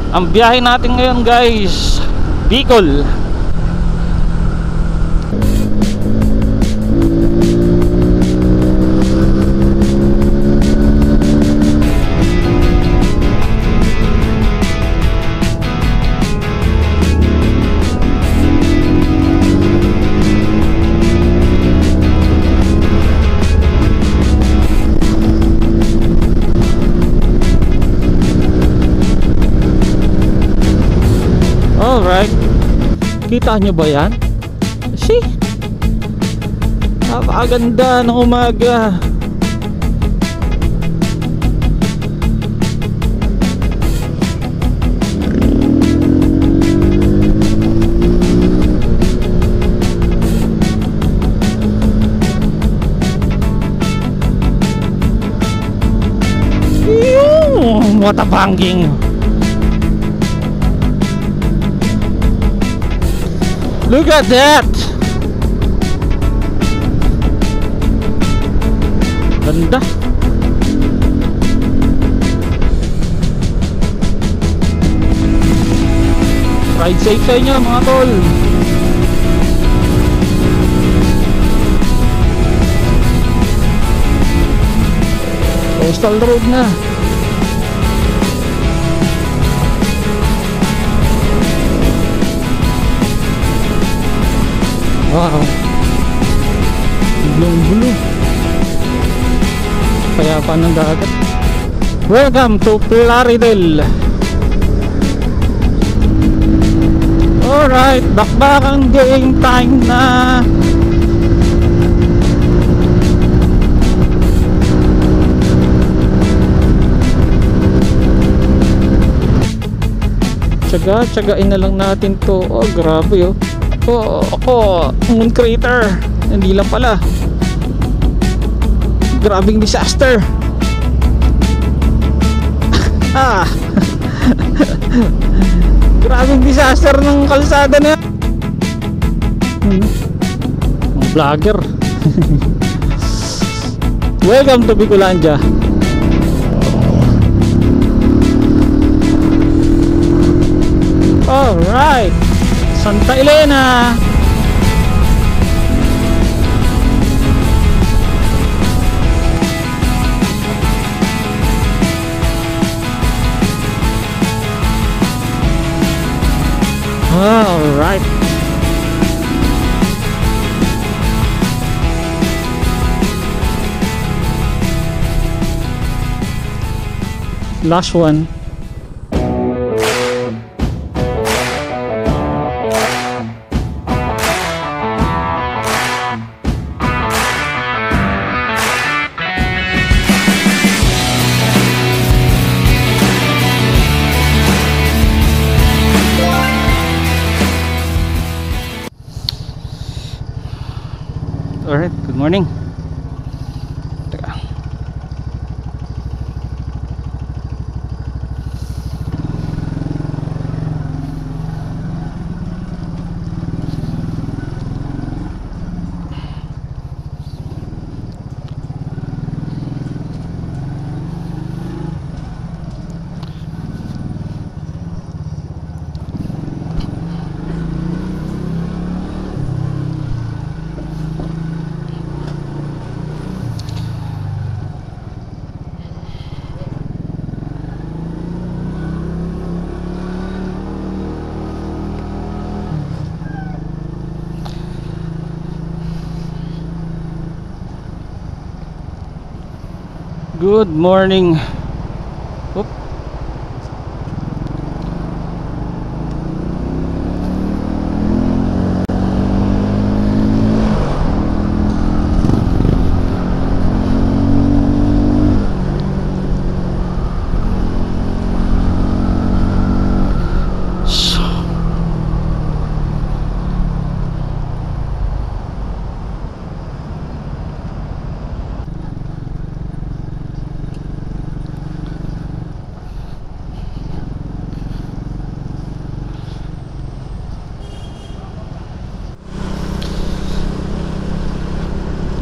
Ang biyahe natin ngayon guys, Bicol. Alright, kita nyo ba yan? See? Napakaganda ng umaga. What a banging. Look at that! Ganda! Ride safe sa inyo mga tol! Coastal road na! Wow, blue kaya pa ng dagat. Welcome to Plaridel. Alright, bakbakan game time na. Tsagain na lang natin to. Oh grabe oh. Ako, moon crater. Hindi lang pala. Grabing disaster. Grabing disaster ng kalsada na. Ang vlogger. Welcome to Bicolandia. Alright, Santa Elena. All right. Last one. Alright, good morning. Teka. Good morning. Oop.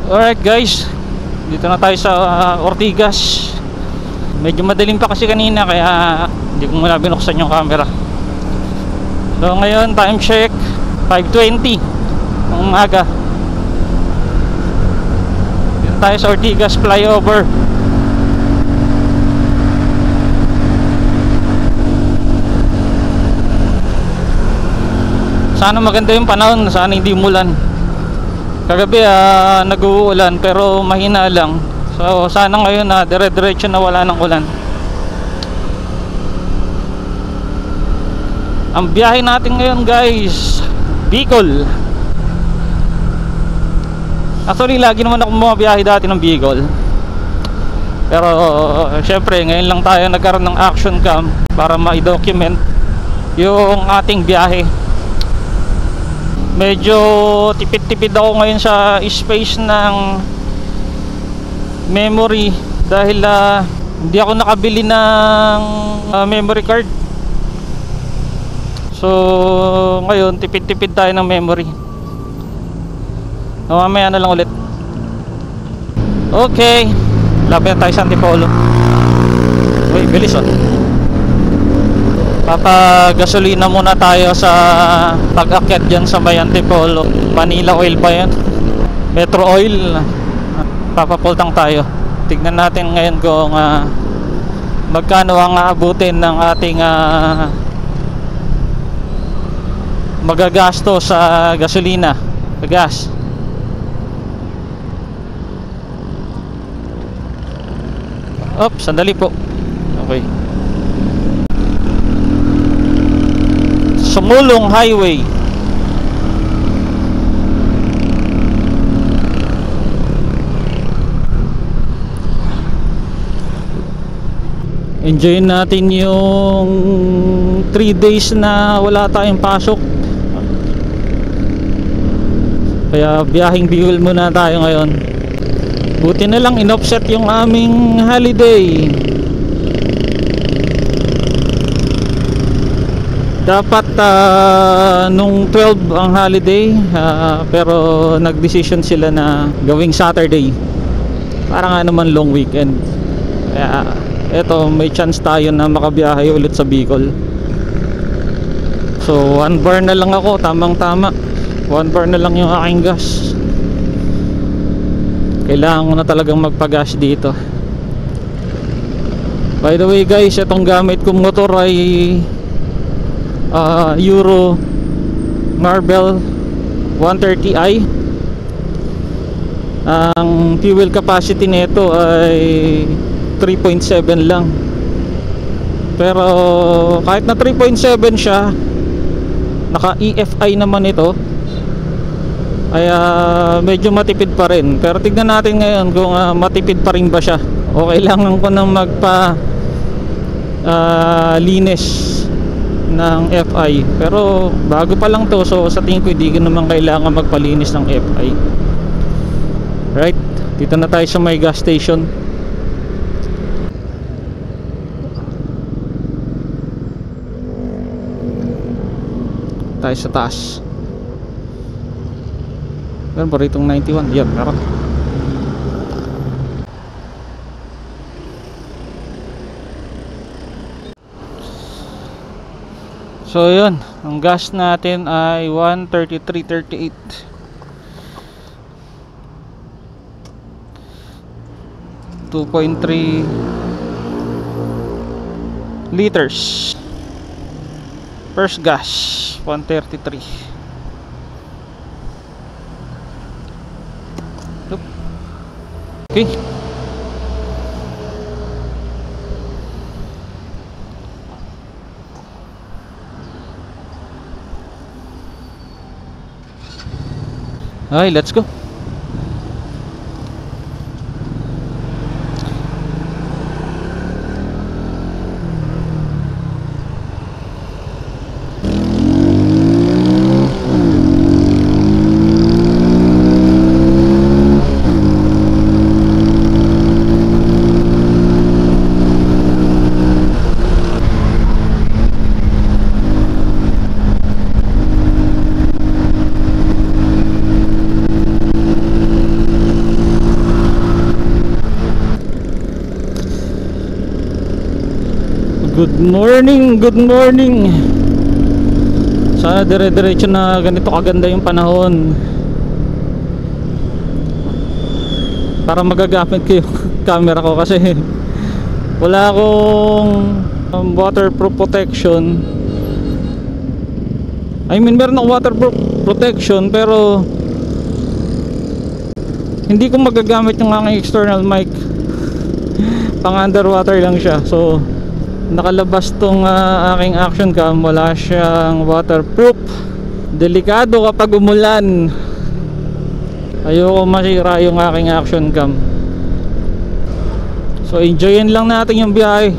Alright guys, dito na tayo sa Ortigas. Medyo madilim pa kasi kanina kaya Hindi ko muna binuksan yung camera. So ngayon, time check 5:20 ng umaga. Dito tayo sa Ortigas flyover. Sana maganda yung panahon, sana hindi umulan. Kagabi nag-uulan pero mahina lang. So sana ngayon dire-diretso na wala ng ulan. Ang biyahe natin ngayon guys, Bicol. Actually lagi naman ako bumabiyahe dati ng Bicol. Pero syempre ngayon lang tayo nagkaroon ng action cam para ma-document yung ating biyahe. Medyo tipid-tipid ako ngayon sa space ng memory dahil hindi ako nakabili ng memory card. So ngayon tipid-tipid tayo ng memory. Mamaya na lang ulit. Okay, lapit na tayo sa Antipolo. Uy, bilis oh. Papagasolina muna tayo sa pag-akyat dyan sa may Antipolo. Manila Oil pa yan, Metro Oil. Papapultang tayo. Tignan natin ngayon kung magkano ang aabutin ng ating magagasto sa gasolina, gas. Oops, sandali po. Okay. Sumulong Highway. Enjoy natin yung 3 days na wala tayong pasok. Kaya biyaheng Bicol muna tayo ngayon. Buti na lang in-offset yung aming holiday. Dapat nung 12 ang holiday, pero nag-decision sila na gawing Saturday para nga naman long weekend. Kaya eto, may chance tayo na makabiyahe ulit sa Bicol. So 1 bar na lang ako, tamang tama. 1 bar na lang yung aking gas. Kailangan ko na talagang magpagas dito. By the way guys, itong gamit kong motor ay Euro Marble 130i. Ang fuel capacity nito ay 3.7 lang. Pero kahit na 3.7 siya, naka EFI naman ito, ay medyo matipid pa rin. Pero tignan natin ngayon kung matipid pa rin ba siya o kailangan ko nang magpa linis ng FI. Pero bago pa lang to, so sa tingin ko hindi ko naman kailangan magpalinis ng FI. Right, dito na tayo sa may gas station. Tayo sa taas. Meron pa ritong 91. Yan, meron. So yun, ang gas natin ay 133.38. 2.3 liters. First gas 133. Okay. Okay, let's go. Good morning, good morning. Sana dire-diretso na ganito kaganda yung panahon para magagamit ko yung camera ko, kasi wala akong waterproof protection. I mean, meron akong waterproof protection pero hindi ko magagamit yung aking external mic. Pang underwater lang siya. So nakalabas tong aking action cam, wala siyang waterproof. Delikado kapag umulan. Ayoko masira yung aking action cam. So enjoyin lang natin yung biyahe.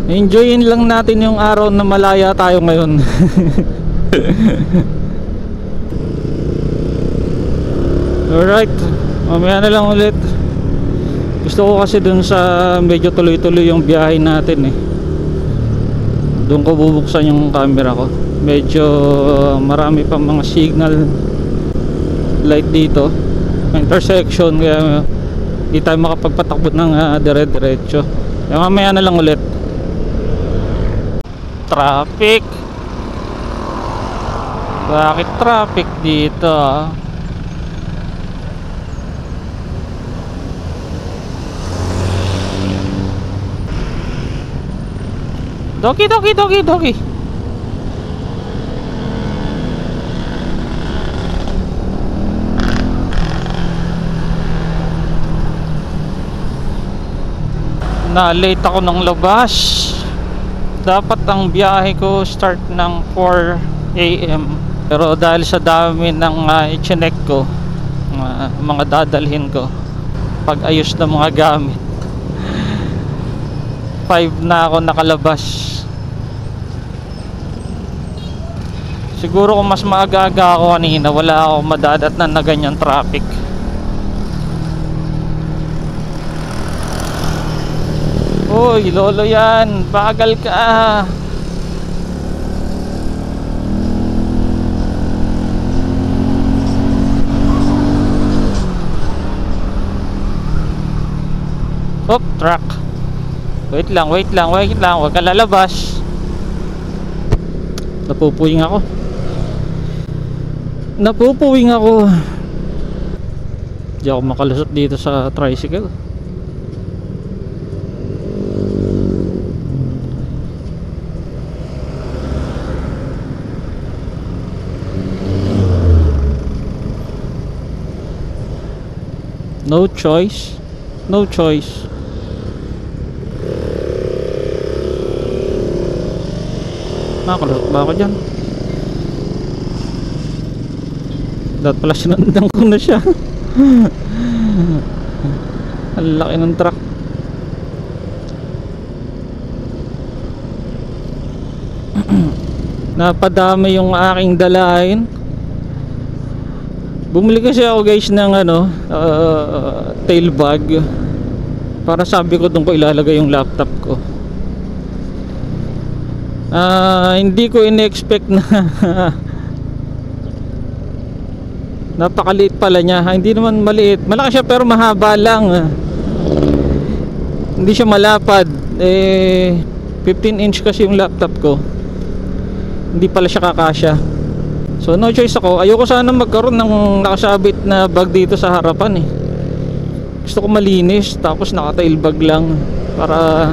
Enjoyin lang natin yung araw na malaya tayo ngayon. Alright, mamaya na lang ulit. Gusto ko kasi dun sa medyo tuloy-tuloy yung biyahe natin eh. Doon ko bubuksan yung camera ko. Medyo marami pa mga signal light dito, intersection, kaya di tayo makapagpatakbo ng dire-diretso. Kaya mamaya na lang ulit. Traffic. Bakit traffic dito? Doki. Na-late ako ng labas. Dapat ang biyahe ko start ng 4 AM. Pero dahil sa dami ng i-check ko, mga dadalhin ko, pag-ayos ng mga gamit, 5 na ako nakalabas. Siguro kung mas maaga-aga ako kanina, wala ako madadatnan na ganyan traffic. Uy, lolo yan, bagal ka. Hop, truck. Wait lang, wag ka lalabas. Napupuwing ako. Di ako makalusot dito sa tricycle. No choice. Nakalusot ba ako dyan? Dapat pala sinundan ko na siya. Ang laki ng truck. Napadami yung aking dalahin. Bumili kasi ako guys ng tail bag, para sabi ko doon ko ilalagay yung laptop ko. Hindi ko in-expect na napakaliit pala niya. Hindi naman maliit, malaki siya pero mahaba lang. Hindi siya malapad. 15 inch kasi yung laptop ko. Hindi pala siya kakasya. So no choice ako. Ayoko sana magkaroon ng nakasabit na bag dito sa harapan eh. Gusto ko malinis, tapos naka-tail bag lang para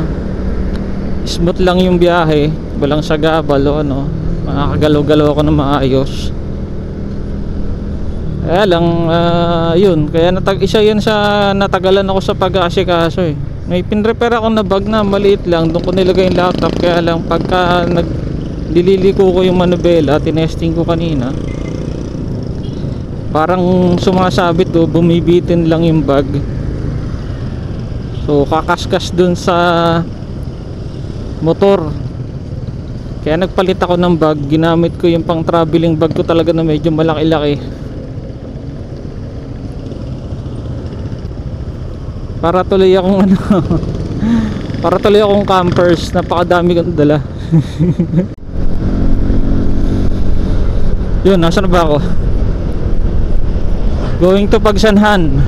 smooth lang yung biyahe, walang sagabal o makakagalaw-galaw ako na maayos. Kaya lang yun, kaya isa yan sa natagalan ako sa pag-aasikaso eh. May pinrepair ako na bag na maliit lang, doon ko nilagay yung laptop. Kaya lang pagka nililiko ko yung manubela, tinesting ko kanina, parang sumasabit o bumibitin lang yung bag. So kakaskas dun sa motor. Kaya nagpalit ako ng bag, ginamit ko yung pang traveling bag ko talaga na medyo malaki-laki, para tuloy akong para tuloy akong campers. Napakadami kong dala. Yun, nasaan ba ako? Going to Pagsanhan.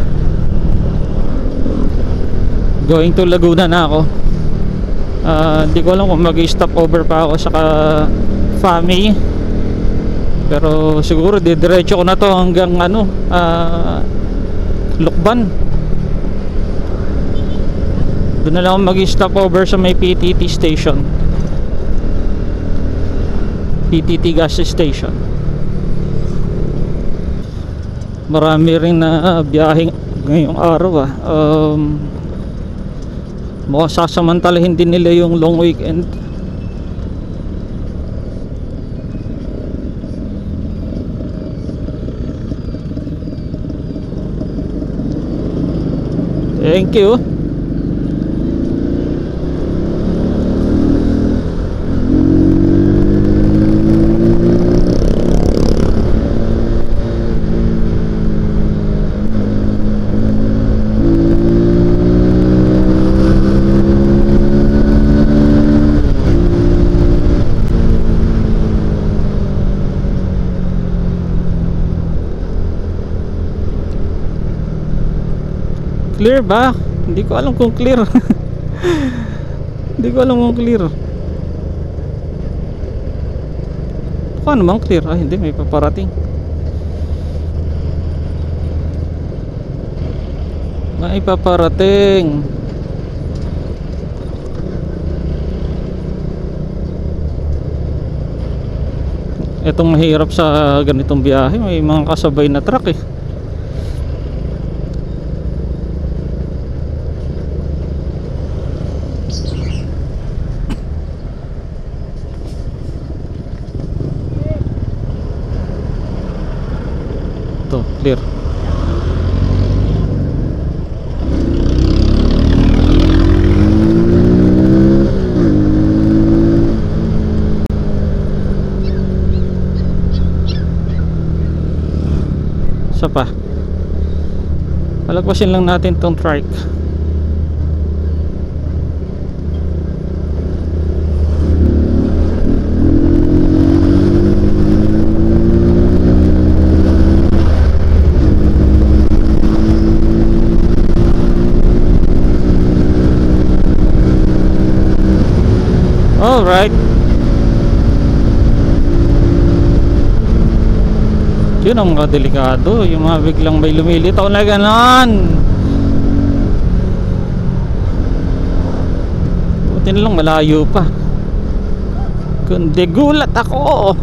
Going to Laguna na ako. Hindi ko alam kung mag-stop over pa ako sa Fami, pero siguro didiretso ko na to hanggang Lukban. Doon na lang ako mag-stop over sa may PTT station, PTT gas station. Marami rin na biyaheng ngayong araw mukhang sasamantalahin din nila yung long weekend. Thank you. Clear ba? Hindi ko alam kung clear. Hindi ko alam kung clear. Paano naman clear? Hindi, may paparating. May paparating. Itong mahirap sa ganitong biyahe, may mga kasabay na truck eh. Ito, clear. Isa pa. Palagpasin lang natin tong trike. Alright. Yun ang mga delikado, yung mga biglang may lumilitaw na ganon. Buti na lang malayo pa, kundi gulat ako.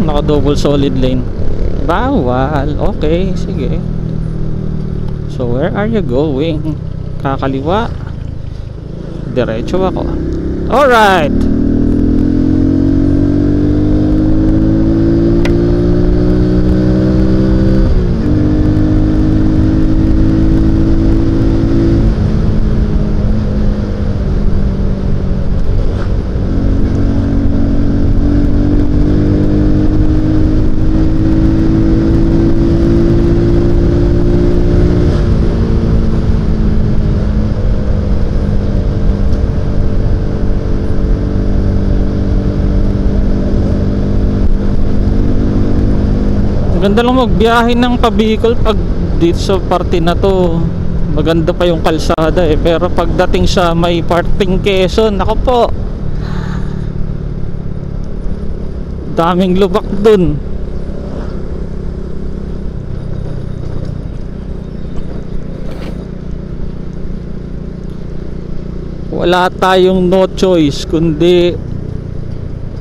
Naka double solid lane. Bawal. Okay, sige. So where are you going? Kakaliwa. Diretso ako. Alright. Maganda lang magbiyahe ng pabikol pag dito sa parte na to. Maganda pa yung kalsada eh. Pero pagdating sa may parting Quezon, ako po, daming lubak dun. Wala tayong no choice kundi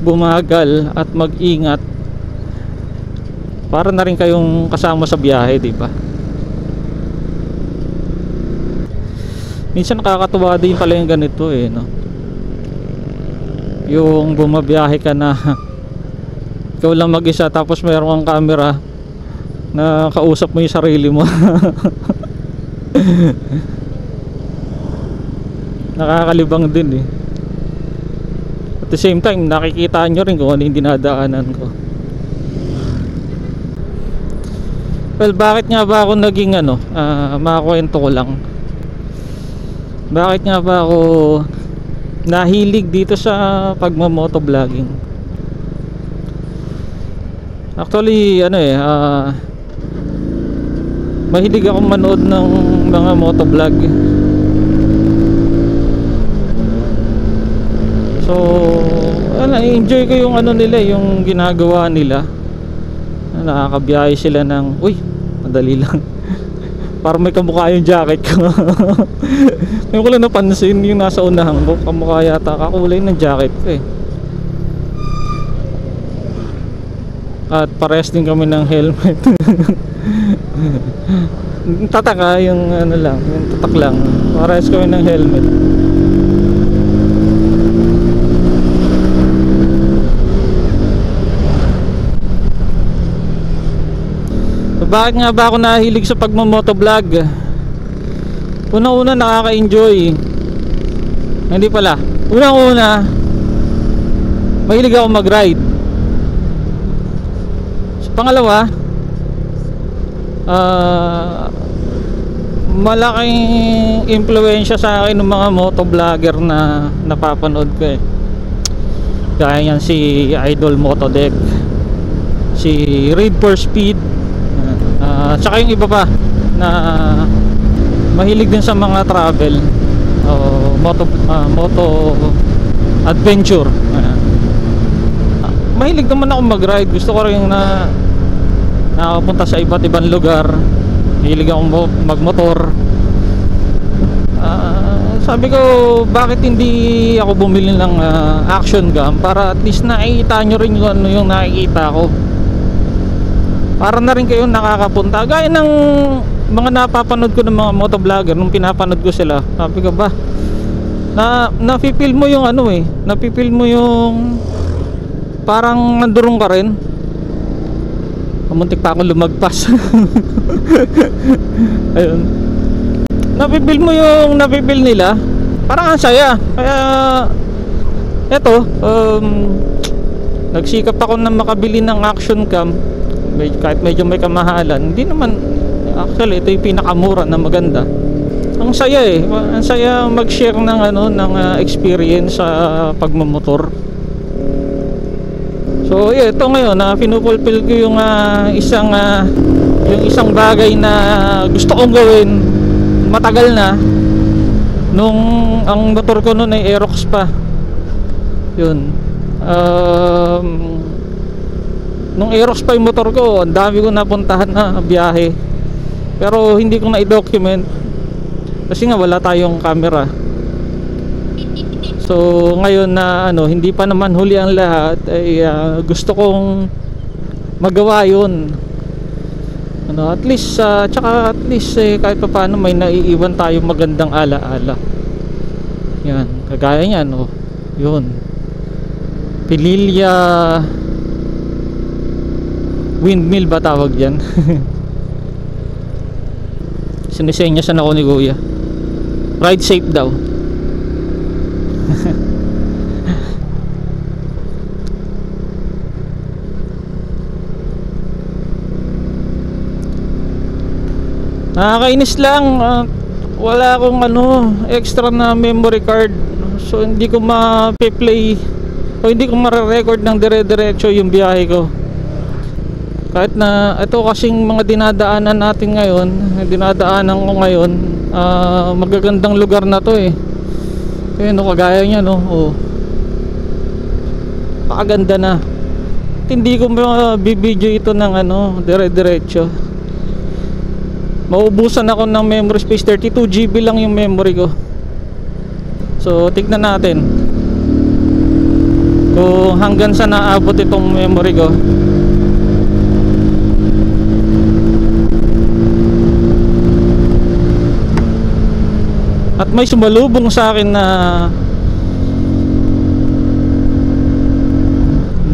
bumagal at mag-ingat para na rin kayong kasama sa biyahe, di ba? Minsan nakakatuwa din pala yung ganito eh, no? Yung bumabiyahe ka na ikaw lang mag-isa tapos mayroon kang camera na kausap mo yung sarili mo. Nakakalibang din eh. At the same time nakikita nyo rin kung ano yung dinadaanan ko. Well, bakit nga ba ako naging ano, makakwento ko lang. Bakit nga ba ako nahilig dito sa pagmo-motovlogging? Actually, ano mahilig akong manood ng mga motovlog. So, enjoy ko yung ano nila, yung ginagawa nila. Nakakabiyahe sila ng, uy, madali lang. Parang may kamukha yung jacket ko. Ngayon ko lang napansin yung nasa unahan ko, kamukha yata kakulay ng jacket ko eh. At parehas din kami ng helmet. Tataka yung ano lang, yung tatak lang. Parehas kami ng helmet. Bakit nga ba ako nahilig sa pagmamotovlog? Una-una nakaka-enjoy. Hindi pala. Una-una mahilig ako mag-ride. So, pangalawa, malaking impluwensya sa akin ng mga motovlogger na napapanood ko eh. Gaya yan si Idol Motodeck, si Read for Speed, tsaka yung iba pa na mahilig din sa mga travel o moto adventure. Mahilig naman ako mag-ride. Gusto ko rin na nakapunta sa iba't ibang lugar. Mahilig akong magmotor. Sabi ko, bakit hindi ako bumili ng action cam para at least nakikita nyo rin yung ano yung nakikita ko, para na rin kayo nakakapunta. Gaya ng mga napapanood ko ng mga motovlogger, nung pinapanood ko sila, sabi ko ba, napipil mo yung ano eh, napipil mo yung parang nandurong ka rin. Muntik pa akong lumagpas. Ayun, napipil mo yung napipil nila, parang ang saya. Kaya eto, nagsikap ako na makabili ng action cam. Kahit medyo may kamahalan, hindi naman, actually ito yung pinakamura na maganda. Ang saya eh, ang saya mag-share ng ano, ng experience sa pagmamotor. So yeah, ito ngayon na pinupulfill ko yung isang bagay na gusto kong gawin matagal na, nung ang motor ko noon ay Aerox pa. Yun, nung Aerox pa yung motor ko, ang dami ko napuntahan na biyahe, pero hindi ko na i-document kasi nga wala tayong camera. So ngayon na ano, hindi pa naman huli ang lahat, ay gusto kong magawa yun. Ano, at least tsaka at least kahit pa paano may naiiwan tayong magandang alaala. Yan, kagaya niyan, oh, yun, Pililya windmill ba tawag yan? Sinisenyasan ako ni Kuya, ride safe daw. Nakakainis lang, wala akong ano, extra na memory card, so hindi ko ma-play o hindi ko ma-record ng dire-diretso yung biyahe ko. Kahit na ito kasing mga dinadaanan natin ngayon, dinadaanan ko ngayon, magagandang lugar na to eh. Kaya no, kagaya nya no, oh, pakaganda na. Hindi ko bibidyo ito ng ano, dire-diretso. Maubusan ako ng memory space, 32 GB lang yung memory ko. So tignan natin kung hanggang sa naabot itong memory ko. At may sumalubong sa akin na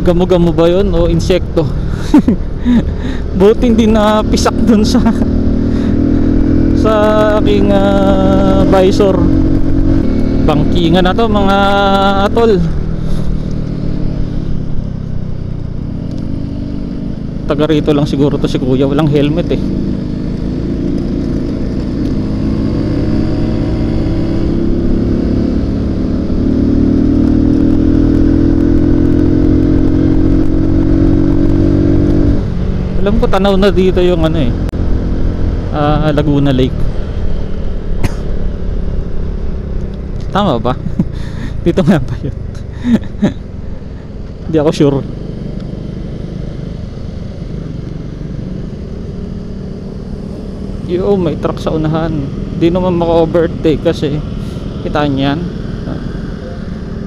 gamo-gamo ba yun o insekto. Buti hindi na pisak dun sa aking visor. Bangkingan na to mga atol. taga rito lang siguro to si kuya, walang helmet eh. Alam ko tanaw na dito yung ano eh, Laguna Lake. Tama ba? Dito nga ba yun? Hindi ako sure. Yo, may truck sa unahan. Di naman maka-overtake kasi kitaan yan.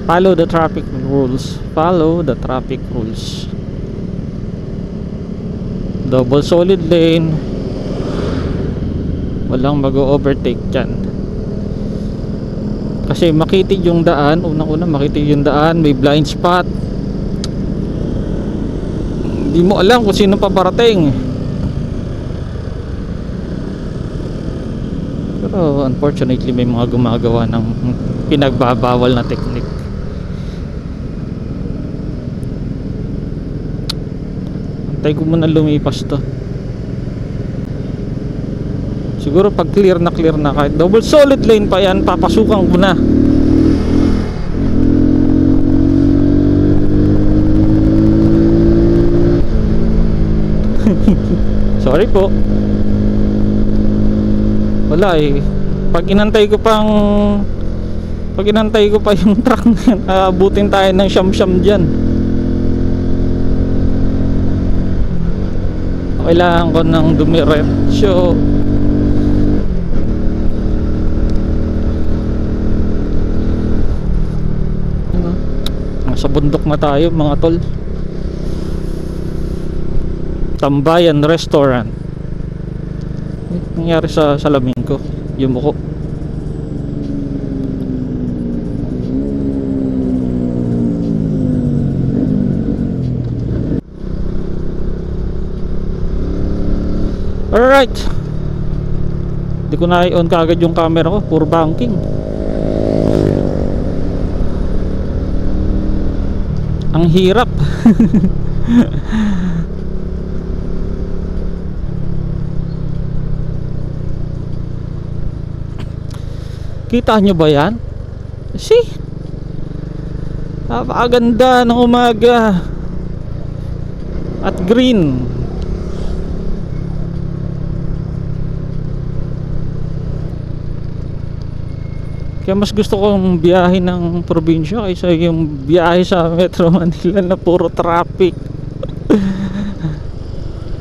Follow the traffic rules. Follow the traffic rules. Double solid lane. Walang mag-overtake dyan. Kasi makitid yung daan. Unang-una makitid yung daan. May blind spot. Hindi mo alam kung sino paparating. Pero unfortunately may mga gumagawa ng pinagbabawal na technique. Antay ko muna lumipas to. Siguro pag clear na kahit double solid lane pa yan, papasukan ko na. Sorry po. Wala eh. Pag inantay ko pa yung truck na yan, abutin tayo ng siyam-siyam dyan. Kailangan ko ng dumiretso. Nasa bundok na tayo mga tol. Tambayan Restaurant. Nangyari sa salamin ko, yumuko. Alright, di ko na i-on kagad yung camera ko, puro banking. Ang hirap. Kita nyo ba yan? See? Napakaganda ng umaga. At green. Kaya mas gusto kong biyahe ng probinsya kaysa yung biyahe sa Metro Manila na puro traffic.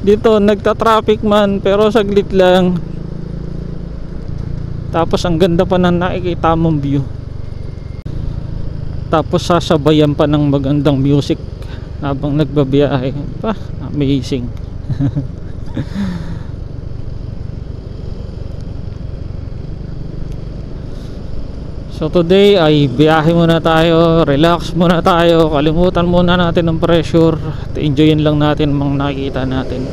Dito nagta-traffic man pero saglit lang. Tapos ang ganda pa na nakikita mong view. Tapos sasabayan pa ng magandang music habang nagbabiyahe. Amazing. So today ay biyahe muna tayo, relax muna tayo, kalimutan muna natin ng pressure at enjoyin lang natin ang nakikita natin.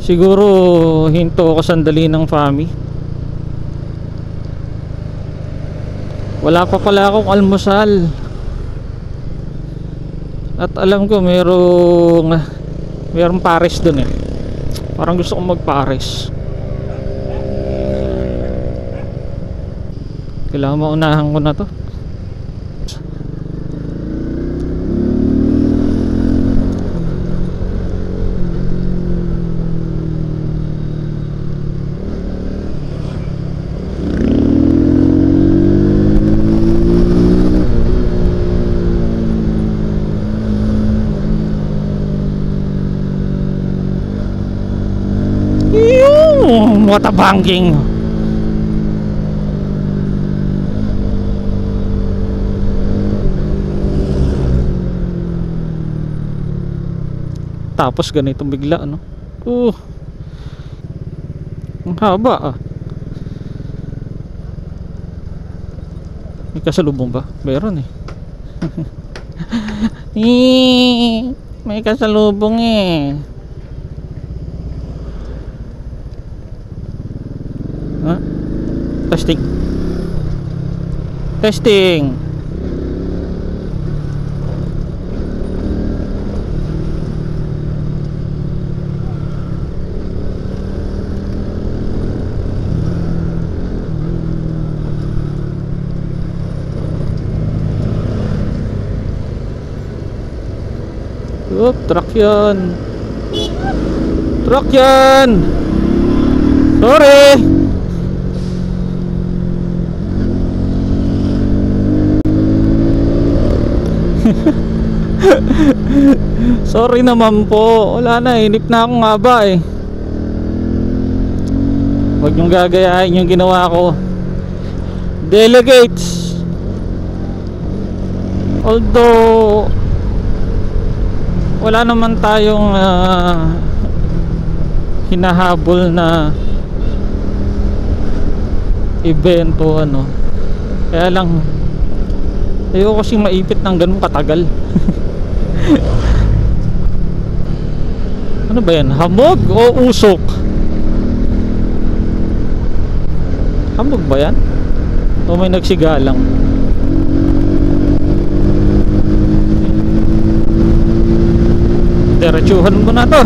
Siguro hinto ako sandali ng Fami. Wala pa pala akong almusal. At alam ko merong pares dun eh. Parang gusto kong magpares. Kailangan maunahan ko na to. What a banging. Tapos ganito bigla ano. Ang haba ah. May kasalubong ba? Meron eh. May kasalubong eh. Testing. Testing. Oh, truck yan. Truck yan. Sorry. Sorry naman po. Wala na, inip na akong haba eh. Huwag niyong gagayahin yung ginawa ko. Delegates. Although wala naman tayong hinahabol na evento ano. Kaya lang ayoko kasing maipit ng ganun katagal. Ano ba yan? Hamog o usok? Hamog ba yan? O may nagsigalang? Diretsuhan mo na to.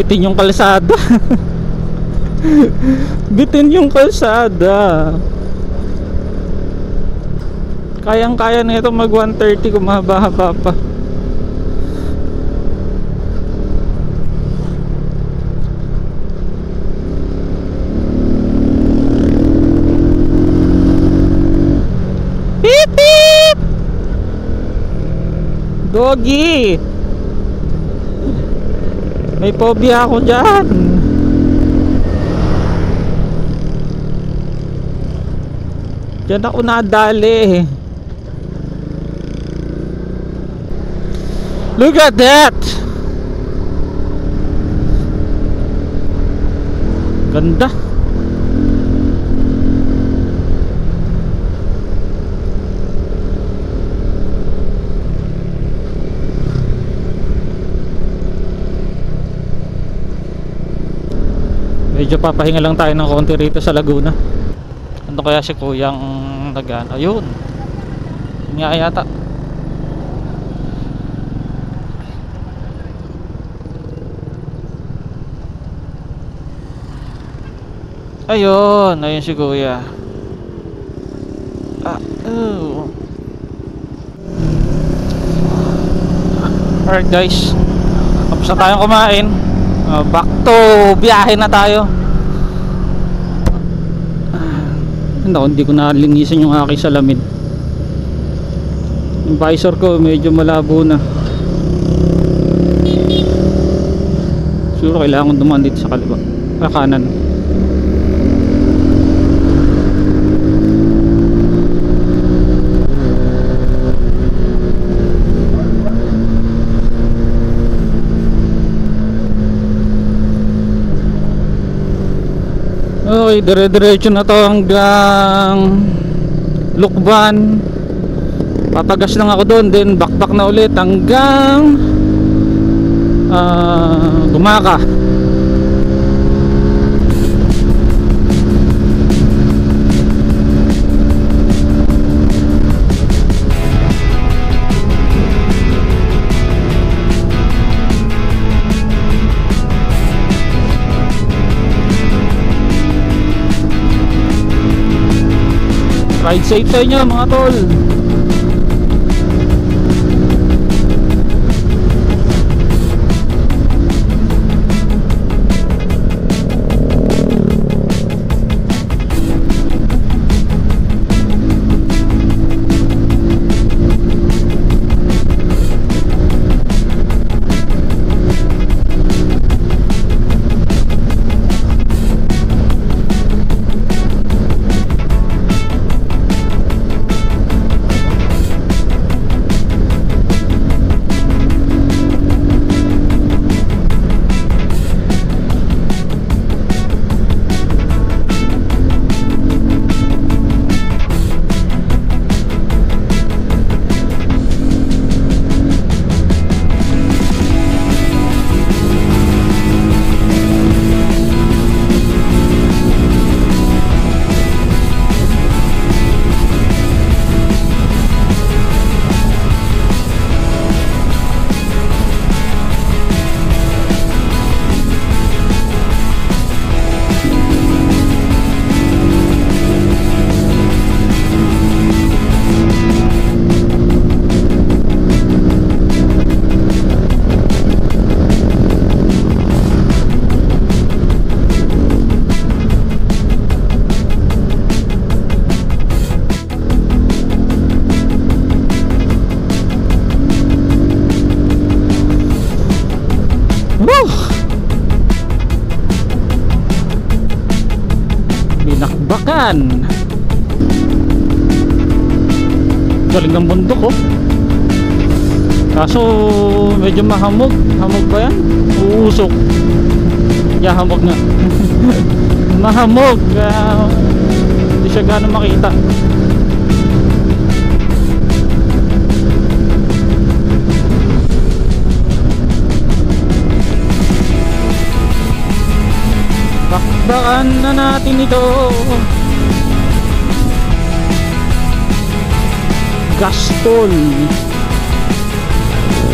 Bitin yung kalsada. Bitin yung kalsada. Kayang kaya na ito mag 130 kung mahaba-haba pa. Beep beep. Doggy. May phobia ako dyan. Diyan ako nadali. Look at that. Ganda. Medyo papahinga lang tayo ng konti rito sa Laguna. Ano kaya si kuyang nagaan? Ayun. Yun nga yata. Ayun. Ayun si kuya. Alright guys, tapos na tayong kumain. Back to biyahe na tayo. Hindi ko nalinisan yung aking salamin. Yung visor ko medyo malabo na. Siguro kailangan dumaan dito sa kaliwa, kanan. Okay, dire-diretso na to hanggang Lukban. Papagas lang ako doon, then back na ulit hanggang Gumaka. Ride safe sa inyo mga tol. Woo! Binakbakan. Galing ng bundok oh. Kaso medyo mahamog. Hamog ba yan? Uusok. Yeah, hamog nga. Mahamog. Hindi siya gano'ng makita. Bakbakan na natin ito. Gaspol.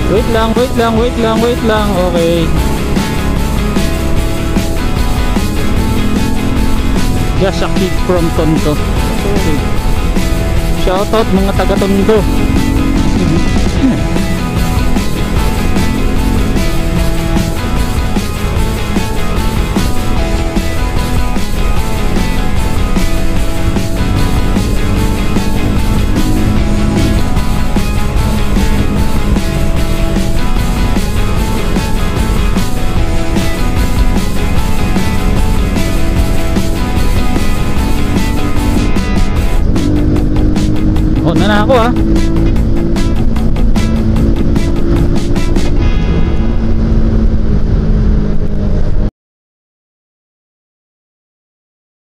Wait lang. Okay. Just a kick from Tondo. Okay. Shoutout mga taga Tondo. On na ako ha.